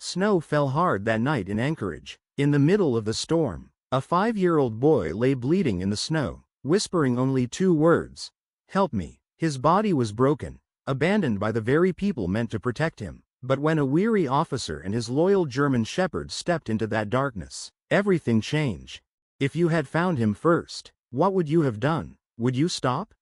Snow fell hard that night in Anchorage. In the middle of the storm, a 5-year-old boy lay bleeding in the snow, whispering only 2 words: "Help me." His body was broken, abandoned by the very people meant to protect him. But when a weary officer and his loyal German shepherd stepped into that darkness, everything changed. If you had found him first, what would you have done? Would you stop?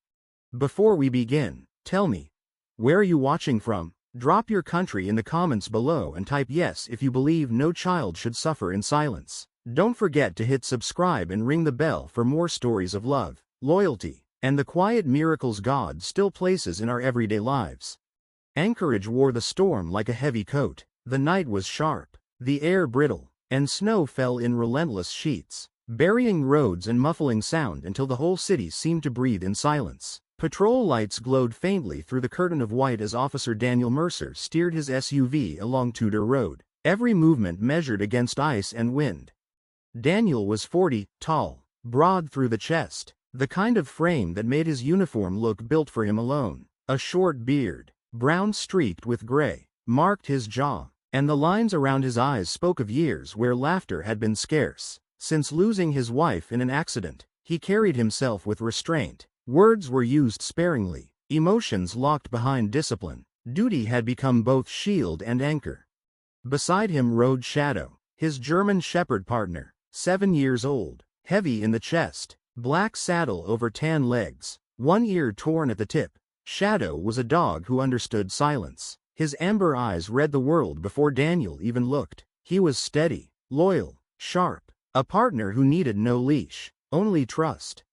Before we begin, tell me, where are you watching from? Drop your country in the comments below and type yes if you believe no child should suffer in silence. Don't forget to hit subscribe and ring the bell for more stories of love, loyalty, and the quiet miracles God still places in our everyday lives. Anchorage wore the storm like a heavy coat. The night was sharp, the air brittle, and snow fell in relentless sheets, burying roads and muffling sound until the whole city seemed to breathe in silence. Patrol lights glowed faintly through the curtain of white as Officer Daniel Mercer steered his SUV along Tudor Road, every movement measured against ice and wind. Daniel was 40, tall, broad through the chest, the kind of frame that made his uniform look built for him alone. A short beard, brown streaked with gray, marked his jaw, and the lines around his eyes spoke of years where laughter had been scarce. Since losing his wife in an accident, he carried himself with restraint. Words were used sparingly, emotions locked behind discipline. Duty had become both shield and anchor. Beside him rode Shadow, his German shepherd partner, 7 years old, heavy in the chest, black saddle over tan legs, one ear torn at the tip. Shadow was a dog who understood silence. His amber eyes read the world before Daniel even looked. He was steady, loyal, sharp, a partner who needed no leash, only trust.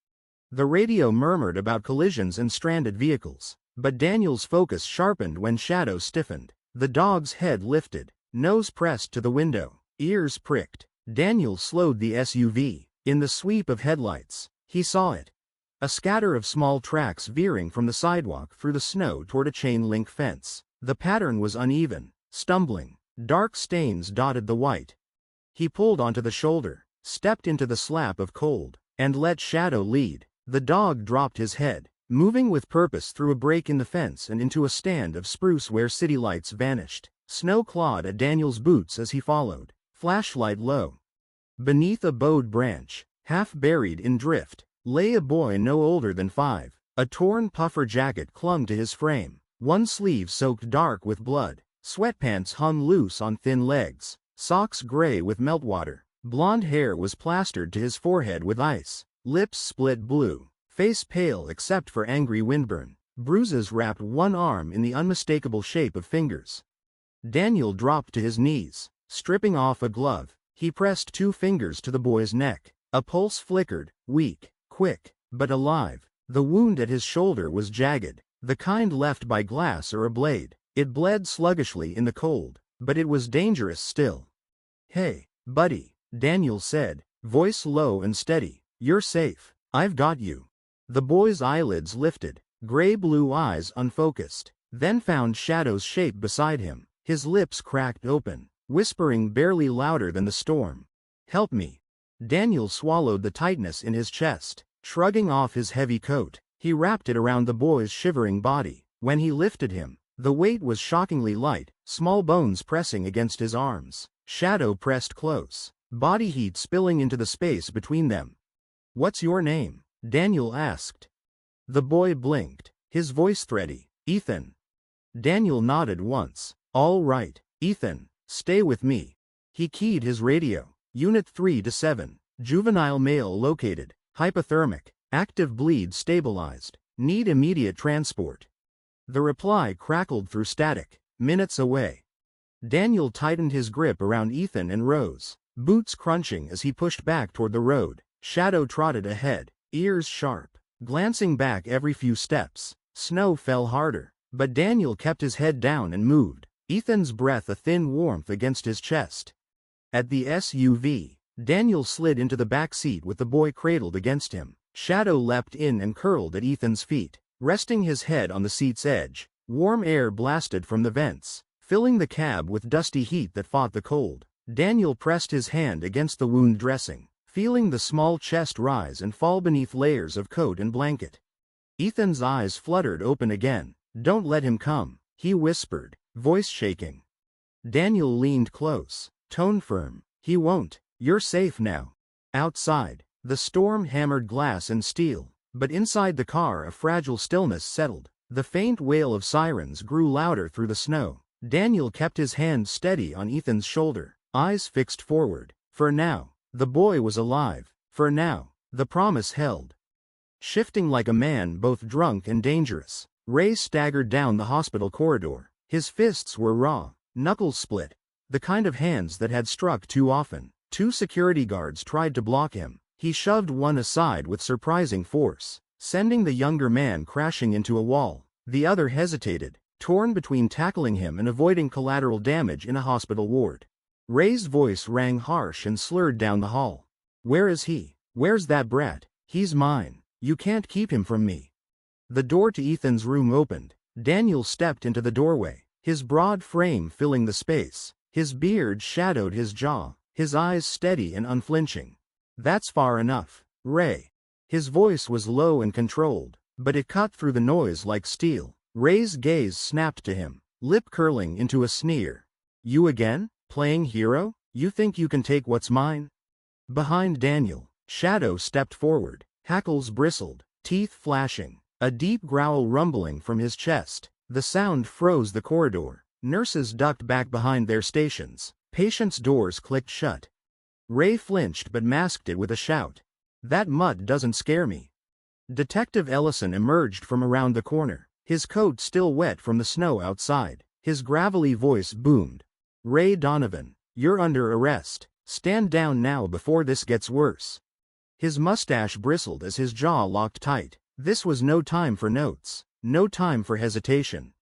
The radio murmured about collisions and stranded vehicles, but Daniel's focus sharpened when Shadow stiffened. The dog's head lifted, nose pressed to the window, ears pricked. Daniel slowed the SUV. In the sweep of headlights, he saw it. A scatter of small tracks veering from the sidewalk through the snow toward a chain-link fence. The pattern was uneven, stumbling. Dark stains dotted the white. He pulled onto the shoulder, stepped into the slap of cold, and let Shadow lead. The dog dropped his head, moving with purpose through a break in the fence and into a stand of spruce where city lights vanished. Snow clawed at Daniel's boots as he followed, flashlight low. Beneath a bowed branch, half buried in drift, lay a boy no older than 5. A torn puffer jacket clung to his frame, one sleeve soaked dark with blood. Sweatpants hung loose on thin legs, socks gray with meltwater. Blonde hair was plastered to his forehead with ice. Lips split blue, face pale except for angry windburn. Bruises wrapped one arm in the unmistakable shape of fingers. Daniel dropped to his knees, stripping off a glove. He pressed 2 fingers to the boy's neck. A pulse flickered, weak, quick, but alive. The wound at his shoulder was jagged, the kind left by glass or a blade. It bled sluggishly in the cold, but it was dangerous still. "Hey, buddy," Daniel said, voice low and steady. "You're safe. I've got you." The boy's eyelids lifted, gray-blue eyes unfocused, then found Shadow's shape beside him. His lips cracked open, whispering barely louder than the storm. "Help me." Daniel swallowed the tightness in his chest. Shrugging off his heavy coat, he wrapped it around the boy's shivering body. When he lifted him, the weight was shockingly light, small bones pressing against his arms. Shadow pressed close, body heat spilling into the space between them. "What's your name?" Daniel asked. The boy blinked, his voice thready. "Ethan." Daniel nodded once. "All right, Ethan, stay with me." He keyed his radio. "Unit 3 to 7, juvenile male located, hypothermic, active bleed stabilized, need immediate transport." The reply crackled through static. "Minutes away." Daniel tightened his grip around Ethan and rose, boots crunching as he pushed back toward the road. Shadow trotted ahead, ears sharp, glancing back every few steps. Snow fell harder, but Daniel kept his head down and moved, Ethan's breath a thin warmth against his chest. At the SUV, Daniel slid into the back seat with the boy cradled against him. Shadow leapt in and curled at Ethan's feet, resting his head on the seat's edge. Warm air blasted from the vents, filling the cab with dusty heat that fought the cold. Daniel pressed his hand against the wound dressing, feeling the small chest rise and fall beneath layers of coat and blanket. Ethan's eyes fluttered open again. "Don't let him come," he whispered, voice shaking. Daniel leaned close, tone firm. He won't. You're safe now. Outside, the storm hammered glass and steel, but inside the car a fragile stillness settled. The faint wail of sirens grew louder through the snow. Daniel kept his hand steady on Ethan's shoulder, eyes fixed forward. For now, the boy was alive. For now, the promise held. Shifting like a man both drunk and dangerous, Ray staggered down the hospital corridor. His fists were raw, knuckles split, the kind of hands that had struck too often. 2 security guards tried to block him. He shoved one aside with surprising force, sending the younger man crashing into a wall. The other hesitated, torn between tackling him and avoiding collateral damage in a hospital ward. Ray's voice rang harsh and slurred down the hall. Where is he? Where's that brat? He's mine. You can't keep him from me. The door to Ethan's room opened. Daniel stepped into the doorway, his broad frame filling the space. His beard shadowed his jaw, his eyes steady and unflinching. That's far enough, Ray. His voice was low and controlled, but it cut through the noise like steel. Ray's gaze snapped to him, lip curling into a sneer. You again? Playing hero? You think you can take what's mine? Behind Daniel, Shadow stepped forward, hackles bristled, teeth flashing, a deep growl rumbling from his chest. The sound froze the corridor. Nurses ducked back behind their stations. Patients' doors clicked shut. Ray flinched but masked it with a shout. That mutt doesn't scare me. Detective Ellison emerged from around the corner, his coat still wet from the snow outside. His gravelly voice boomed. Ray Donovan, you're under arrest. Stand down now before this gets worse. His mustache bristled as his jaw locked tight. This was no time for notes, no time for hesitation.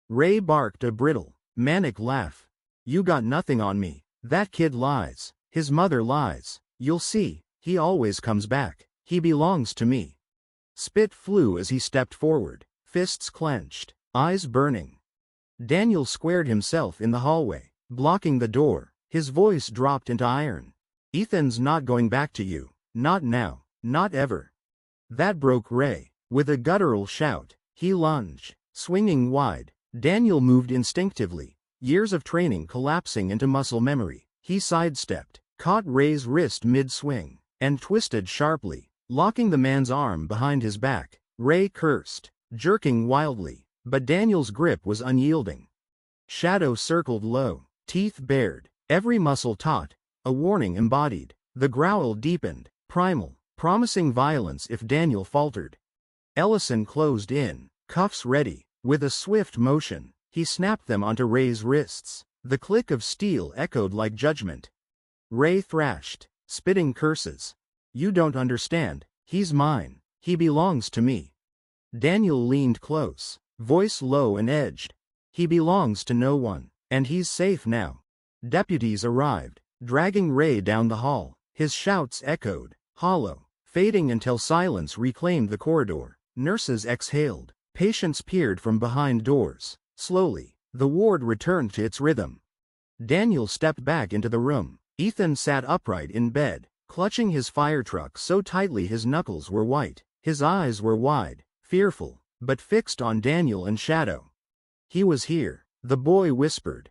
Ray barked a brittle, manic laugh. You got nothing on me. That kid lies. His mother lies. You'll see, he always comes back. He belongs to me. Spit flew as he stepped forward, fists clenched, eyes burning. Daniel squared himself in the hallway, blocking the door. His voice dropped into iron. Ethan's not going back to you. Not now. Not ever. That broke Ray. With a guttural shout, he lunged, swinging wide. Daniel moved instinctively, years of training collapsing into muscle memory. He sidestepped, caught Ray's wrist mid-swing, and twisted sharply, locking the man's arm behind his back. Ray cursed, jerking wildly, but Daniel's grip was unyielding. Shadow circled low, teeth bared, every muscle taut, a warning embodied. The growl deepened, primal, promising violence if Daniel faltered. Ellison closed in, cuffs ready. With a swift motion, he snapped them onto Ray's wrists. The click of steel echoed like judgment. Ray thrashed, spitting curses. You don't understand. He's mine. He belongs to me. Daniel leaned close, voice low and edged. He belongs to no one, and he's safe now. Deputies arrived, dragging Ray down the hall. His shouts echoed, hollow, fading until silence reclaimed the corridor. Nurses exhaled. Patients peered from behind doors. Slowly, the ward returned to its rhythm. Daniel stepped back into the room. Ethan sat upright in bed, clutching his fire truck so tightly his knuckles were white. His eyes were wide, fearful, but fixed on Daniel and Shadow. He was here, the boy whispered.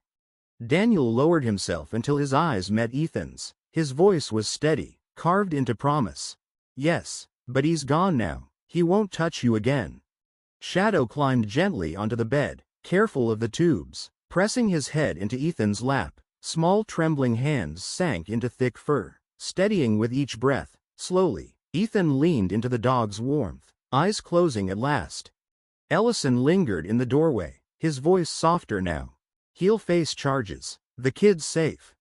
Daniel lowered himself until his eyes met Ethan's. His voice was steady, carved into promise. Yes, but he's gone now. He won't touch you again. Shadow climbed gently onto the bed, careful of the tubes, pressing his head into Ethan's lap. Small trembling hands sank into thick fur, steadying with each breath. Slowly, Ethan leaned into the dog's warmth, eyes closing at last. Ellison lingered in the doorway, his voice softer now. He'll face charges. The kid's safe.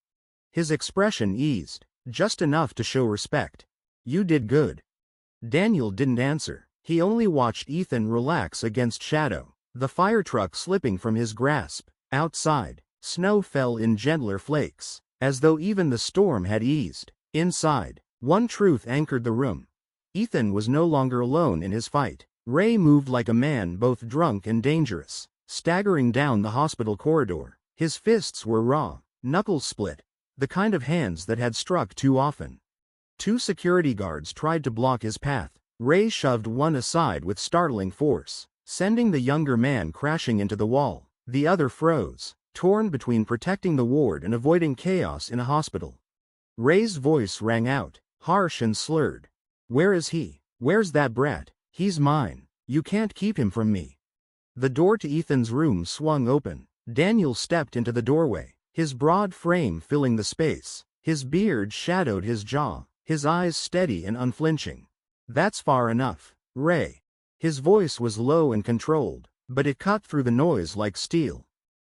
His expression eased, just enough to show respect. You did good. Daniel didn't answer. He only watched Ethan relax against Shadow, the fire truck slipping from his grasp. Outside, snow fell in gentler flakes, as though even the storm had eased. Inside, one truth anchored the room. Ethan was no longer alone in his fight. Ray moved like a man both drunk and dangerous, staggering down the hospital corridor. His fists were raw, knuckles split, the kind of hands that had struck too often. 2 security guards tried to block his path. Ray shoved one aside with startling force, sending the younger man crashing into the wall. The other froze, torn between protecting the ward and avoiding chaos in a hospital. Ray's voice rang out, harsh and slurred. "Where is he? Where's that brat? He's mine. You can't keep him from me." The door to Ethan's room swung open. Daniel stepped into the doorway, his broad frame filling the space. His beard shadowed his jaw, his eyes steady and unflinching. "That's far enough, Ray." His voice was low and controlled, but it cut through the noise like steel.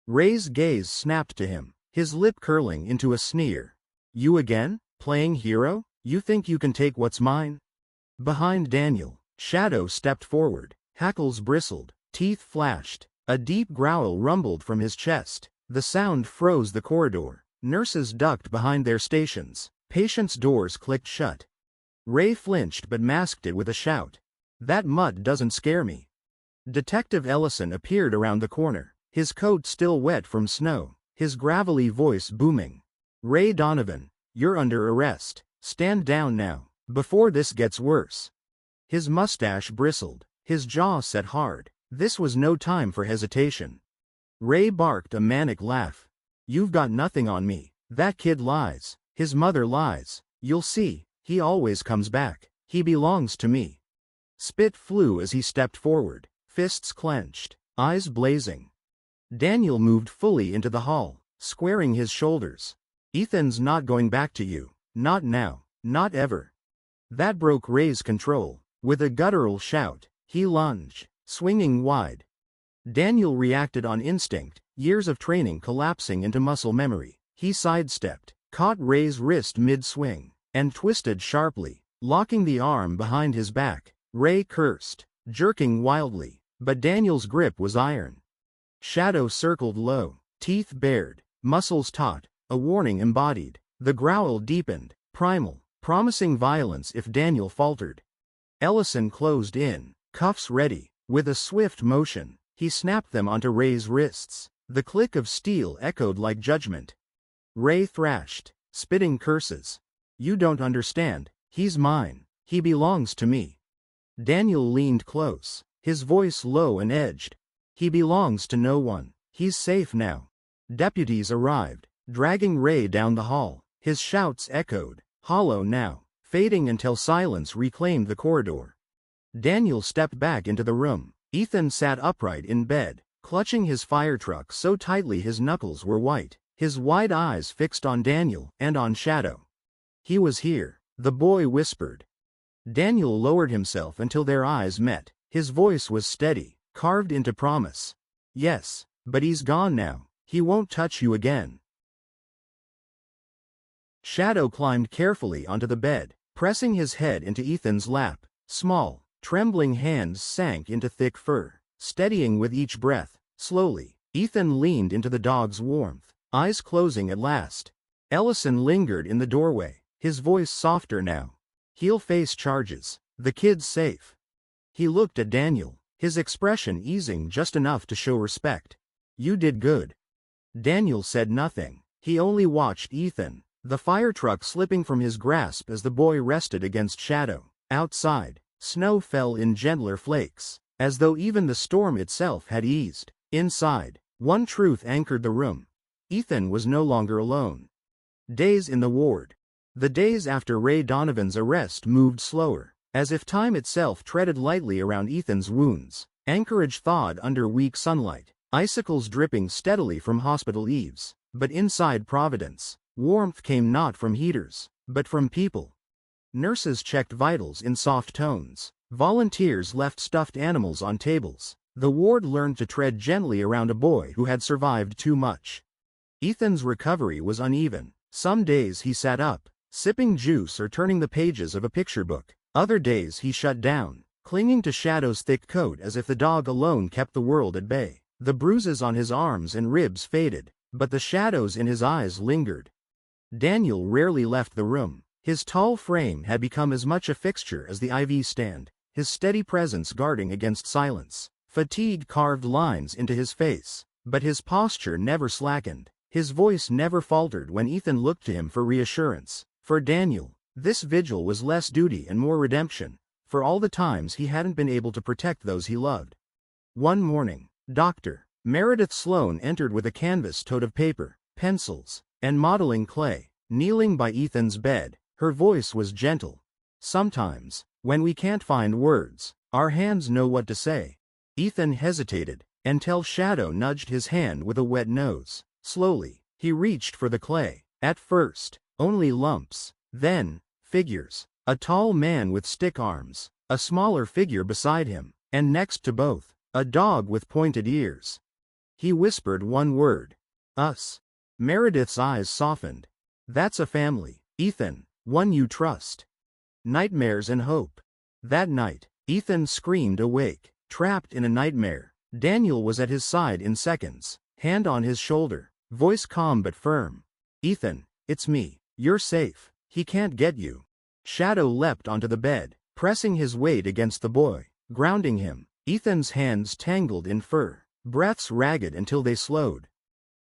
Ray's gaze snapped to him, his lip curling into a sneer. "You again? Playing hero? You think you can take what's mine?" Behind Daniel, Shadow stepped forward, hackles bristled, teeth flashed. A deep growl rumbled from his chest. The sound froze the corridor. Nurses ducked behind their stations. Patients' doors clicked shut. Ray flinched but masked it with a shout. "That mutt doesn't scare me." Detective Ellison appeared around the corner, his coat still wet from snow, his gravelly voice booming. "Ray Donovan, you're under arrest. Stand down now, before this gets worse." His mustache bristled, his jaw set hard. This was no time for hesitation. Ray barked a manic laugh. "You've got nothing on me. That kid lies. His mother lies. You'll see, he always comes back. He belongs to me." Spit flew as he stepped forward, fists clenched, eyes blazing. Daniel moved fully into the hall, squaring his shoulders. "Ethan's not going back to you. Not now. Not ever." That broke Ray's control. With a guttural shout, he lunged, swinging wide. Daniel reacted on instinct, years of training collapsing into muscle memory. He sidestepped, caught Ray's wrist mid-swing, and twisted sharply, locking the arm behind his back. Ray cursed, jerking wildly, but Daniel's grip was iron. Shadow circled low, teeth bared, muscles taut, a warning embodied. The growl deepened, primal, promising violence if Daniel faltered. Ellison closed in, cuffs ready. With a swift motion, he snapped them onto Ray's wrists. The click of steel echoed like judgment. Ray thrashed, spitting curses. "You don't understand. He's mine. He belongs to me." Daniel leaned close, his voice low and edged. "He belongs to no one. He's safe now." Deputies arrived, dragging Ray down the hall. His shouts echoed, hollow now, fading until silence reclaimed the corridor. Daniel stepped back into the room. Ethan sat upright in bed, clutching his fire truck so tightly his knuckles were white, his wide eyes fixed on Daniel and on Shadow. "He was here," the boy whispered. Daniel lowered himself until their eyes met. His voice was steady, carved into promise. "Yes, but he's gone now. He won't touch you again." Shadow climbed carefully onto the bed, pressing his head into Ethan's lap. Small, trembling hands sank into thick fur, steadying with each breath. Slowly, Ethan leaned into the dog's warmth, eyes closing at last. Ellison lingered in the doorway, his voice softer now. "He'll face charges. The kid's safe." He looked at Daniel, his expression easing just enough to show respect. "You did good." Daniel said nothing. He only watched Ethan, the fire truck slipping from his grasp as the boy rested against Shadow. Outside, snow fell in gentler flakes, as though even the storm itself had eased. Inside, one truth anchored the room. Ethan was no longer alone. Days in the ward. The days after Ray Donovan's arrest moved slower, as if time itself treaded lightly around Ethan's wounds. Anchorage thawed under weak sunlight, icicles dripping steadily from hospital eaves. But inside Providence, warmth came not from heaters, but from people. Nurses checked vitals in soft tones. Volunteers left stuffed animals on tables. The ward learned to tread gently around a boy who had survived too much. Ethan's recovery was uneven. Some days he sat up, sipping juice or turning the pages of a picture book. Other days he shut down, clinging to Shadow's thick coat as if the dog alone kept the world at bay. The bruises on his arms and ribs faded, but the shadows in his eyes lingered. Daniel rarely left the room. His tall frame had become as much a fixture as the IV stand, his steady presence guarding against silence. Fatigue carved lines into his face, but his posture never slackened. His voice never faltered when Ethan looked to him for reassurance. For Daniel, this vigil was less duty and more redemption, for all the times he hadn't been able to protect those he loved. One morning, Dr. Meredith Sloane entered with a canvas tote of paper, pencils, and modeling clay. Kneeling by Ethan's bed, her voice was gentle. Sometimes, when we can't find words, our hands know what to say. Ethan hesitated, until Shadow nudged his hand with a wet nose. Slowly, he reached for the clay. At first, only lumps. Then, figures. A tall man with stick arms, a smaller figure beside him, and next to both, a dog with pointed ears. He whispered one word. Us. Meredith's eyes softened. That's a family, Ethan, one you trust. Nightmares and hope. That night, Ethan screamed awake, trapped in a nightmare. Daniel was at his side in seconds, hand on his shoulder, voice calm but firm. Ethan, it's me. You're safe. He can't get you. Shadow leapt onto the bed, pressing his weight against the boy, grounding him. Ethan's hands tangled in fur, breaths ragged until they slowed.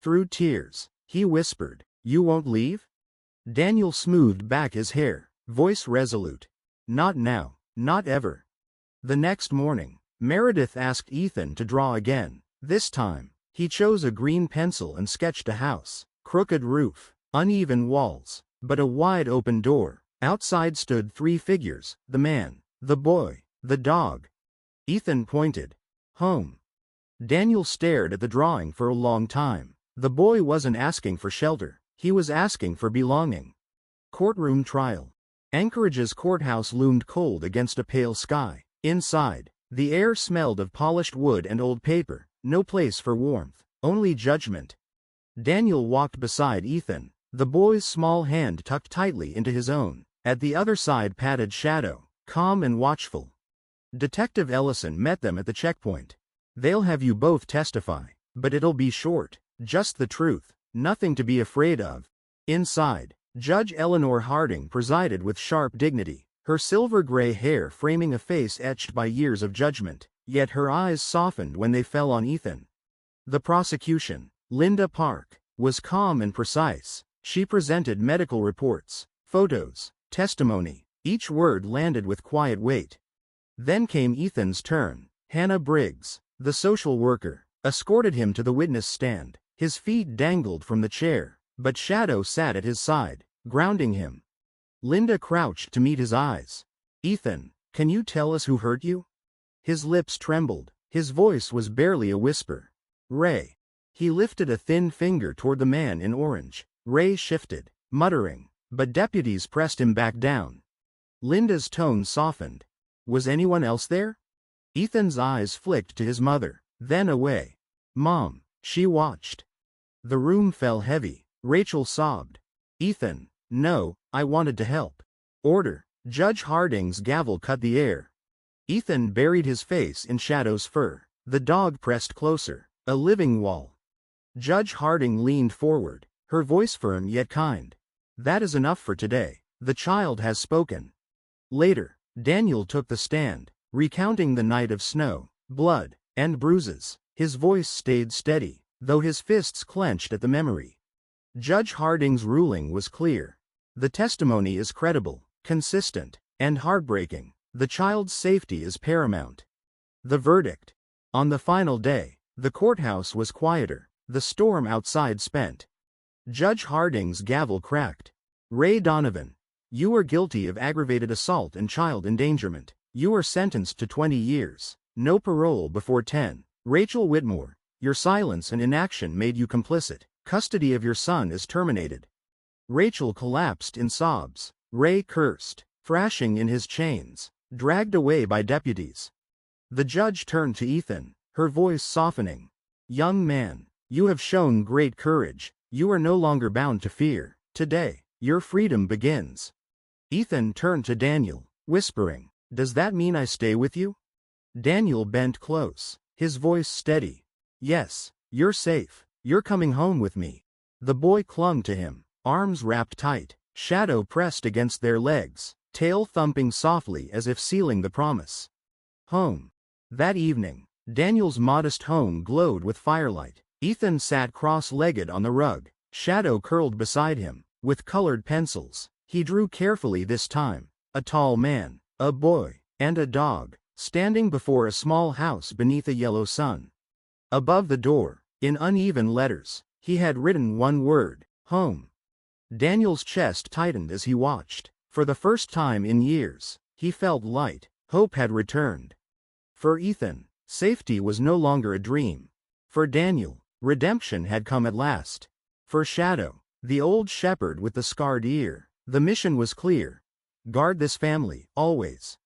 Through tears, he whispered, You won't leave? Daniel smoothed back his hair, voice resolute. Not now, not ever. The next morning, Meredith asked Ethan to draw again. This time, he chose a green pencil and sketched a house. Crooked roof, uneven walls, but a wide open door. Outside stood 3 figures, the man, the boy, the dog. Ethan pointed. Home. Daniel stared at the drawing for a long time. The boy wasn't asking for shelter. He was asking for belonging. Courtroom trial. Anchorage's courthouse loomed cold against a pale sky. Inside, the air smelled of polished wood and old paper. No place for warmth, only judgment. Daniel walked beside Ethan, the boy's small hand tucked tightly into his own. At the other side padded Shadow, calm and watchful. Detective Ellison met them at the checkpoint. They'll have you both testify, but it'll be short, just the truth, nothing to be afraid of. Inside, Judge Eleanor Harding presided with sharp dignity, her silver-gray hair framing a face etched by years of judgment, yet her eyes softened when they fell on Ethan. The prosecution, Linda Park, was calm and precise. She presented medical reports, photos, testimony. Each word landed with quiet weight. Then came Ethan's turn. Hannah Briggs, the social worker, escorted him to the witness stand. His feet dangled from the chair, but Shadow sat at his side, grounding him. Linda crouched to meet his eyes. Ethan, can you tell us who hurt you? His lips trembled. His voice was barely a whisper. Ray. He lifted a thin finger toward the man in orange. Ray shifted, muttering, but deputies pressed him back down. Linda's tone softened. Was anyone else there? Ethan's eyes flicked to his mother, then away. Mom, she watched. The room fell heavy. Rachel sobbed. Ethan, no, I wanted to help. Order. Judge Harding's gavel cut the air. Ethan buried his face in Shadow's fur. The dog pressed closer, a living wall. Judge Harding leaned forward, her voice firm yet kind. That is enough for today. The child has spoken. Later, Daniel took the stand, recounting the night of snow, blood, and bruises. His voice stayed steady, though his fists clenched at the memory. Judge Harding's ruling was clear. The testimony is credible, consistent, and heartbreaking. The child's safety is paramount. The verdict. On the final day, the courthouse was quieter, the storm outside spent. Judge Harding's gavel cracked. Ray Donovan, you are guilty of aggravated assault and child endangerment. You are sentenced to 20 years, no parole before 10. Rachel Whitmore, your silence and inaction made you complicit. Custody of your son is terminated. Rachel collapsed in sobs. Ray cursed, thrashing in his chains, dragged away by deputies. The judge turned to Ethan, her voice softening. Young man, you have shown great courage. You are no longer bound to fear. Today, your freedom begins. Ethan turned to Daniel, whispering, Does that mean I stay with you? Daniel bent close, his voice steady. Yes, you're safe. You're coming home with me. The boy clung to him, arms wrapped tight, Shadow pressed against their legs, tail thumping softly as if sealing the promise. Home. That evening, Daniel's modest home glowed with firelight. Ethan sat cross-legged on the rug, Shadow curled beside him, with colored pencils. He drew carefully this time. A tall man, a boy, and a dog, standing before a small house beneath a yellow sun. Above the door, in uneven letters, he had written one word, home. Daniel's chest tightened as he watched. For the first time in years, he felt light. Hope had returned. For Ethan, safety was no longer a dream. For Daniel, redemption had come at last. For Shadow, the old shepherd with the scarred ear, the mission was clear. Guard this family, always.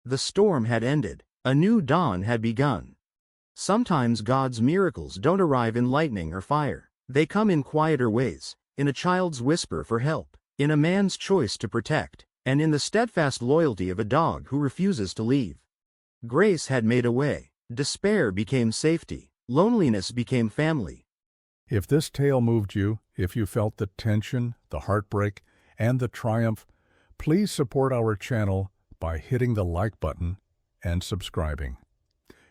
The storm had ended. A new dawn had begun. Sometimes God's miracles don't arrive in lightning or fire. They come in quieter ways, in a child's whisper for help, in a man's choice to protect, and in the steadfast loyalty of a dog who refuses to leave. Grace had made a way. Despair became safety. Loneliness became family. If this tale moved you, if you felt the tension, the heartbreak, and the triumph, please support our channel by hitting the like button and subscribing.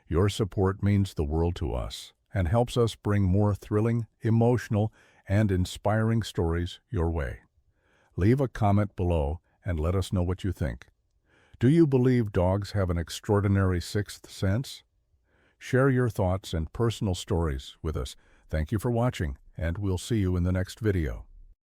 Your support means the world to us and helps us bring more thrilling, emotional, and inspiring stories your way. Leave a comment below and let us know what you think. Do you believe dogs have an extraordinary sixth sense? Share your thoughts and personal stories with us. Thank you for watching, and we'll see you in the next video.